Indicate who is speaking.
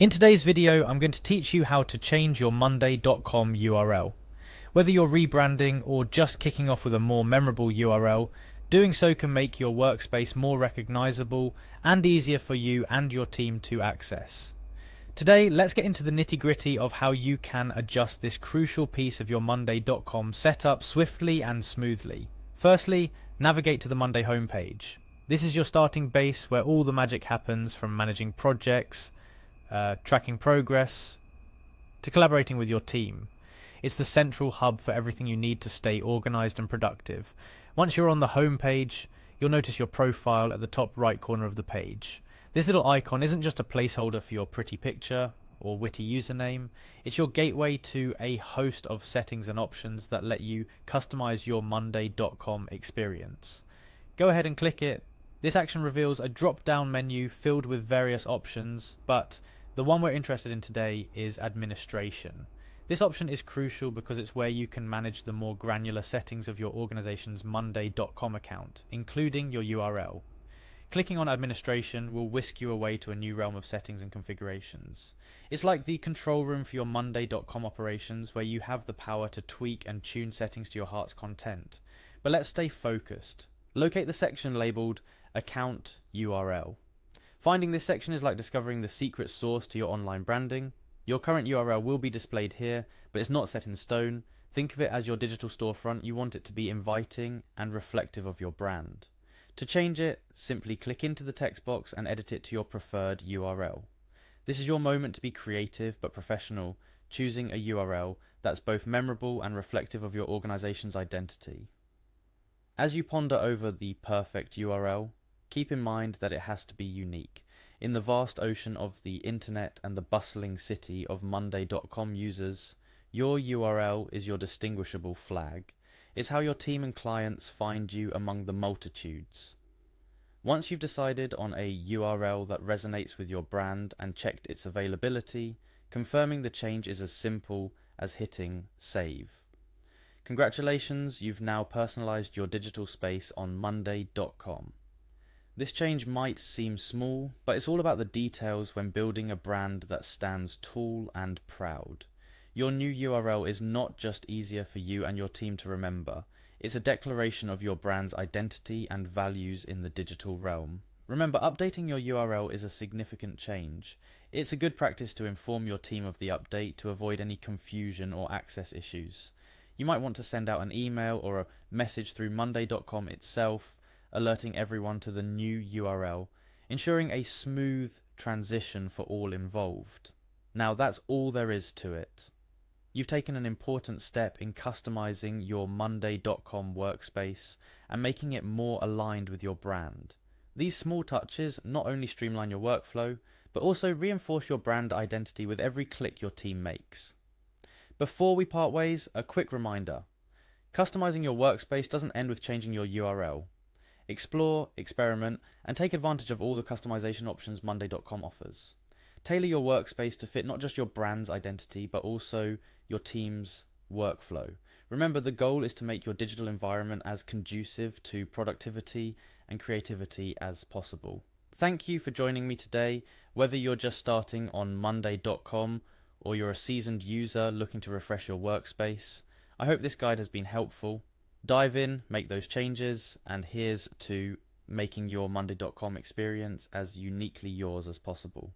Speaker 1: In today's video, I'm going to teach you how to change your monday.com URL. Whether you're rebranding or just kicking off with a more memorable URL, doing so can make your workspace more recognizable and easier for you and your team to access. Today, let's get into the nitty-gritty of how you can adjust this crucial piece of your monday.com setup swiftly and smoothly. Firstly, navigate to the Monday homepage. This is your starting base where all the magic happens, from managing projects, tracking progress, to collaborating with your team. It's the central hub for everything you need to stay organized and productive. Once you're on the home page, you'll notice your profile at the top right corner of the page. This little icon isn't just a placeholder for your pretty picture or witty username. It's your gateway to a host of settings and options that let you customize your monday.com experience. Go ahead and click it. This action reveals a drop-down menu filled with various options, but the one we're interested in today is administration. This option is crucial because it's where you can manage the more granular settings of your organization's monday.com account, including your URL. Clicking on administration will whisk you away to a new realm of settings and configurations. It's like the control room for your monday.com operations, where you have the power to tweak and tune settings to your heart's content. But let's stay focused. Locate the section labeled Account URL. Finding this section is like discovering the secret sauce to your online branding. Your current URL will be displayed here, but it's not set in stone. Think of it as your digital storefront. You want it to be inviting and reflective of your brand. To change it, simply click into the text box and edit it to your preferred URL. This is your moment to be creative but professional, choosing a URL that's both memorable and reflective of your organization's identity. As you ponder over the perfect URL, keep in mind that it has to be unique. In the vast ocean of the internet and the bustling city of monday.com users, your URL is your distinguishable flag. It's how your team and clients find you among the multitudes. Once you've decided on a URL that resonates with your brand and checked its availability, confirming the change is as simple as hitting save. Congratulations, you've now personalized your digital space on monday.com. This change might seem small, but it's all about the details when building a brand that stands tall and proud. Your new URL is not just easier for you and your team to remember, it's a declaration of your brand's identity and values in the digital realm. Remember, updating your URL is a significant change. It's a good practice to inform your team of the update to avoid any confusion or access issues. You might want to send out an email or a message through monday.com itself, alerting everyone to the new URL, ensuring a smooth transition for all involved. Now that's all there is to it. You've taken an important step in customizing your monday.com workspace and making it more aligned with your brand. These small touches not only streamline your workflow, but also reinforce your brand identity with every click your team makes. Before we part ways, a quick reminder. Customizing your workspace doesn't end with changing your URL. Explore, experiment, and take advantage of all the customization options monday.com offers. Tailor your workspace to fit not just your brand's identity, but also your team's workflow. Remember, the goal is to make your digital environment as conducive to productivity and creativity as possible. Thank you for joining me today, whether you're just starting on monday.com or you're a seasoned user looking to refresh your workspace. I hope this guide has been helpful. Dive in, make those changes, and here's to making your monday.com experience as uniquely yours as possible.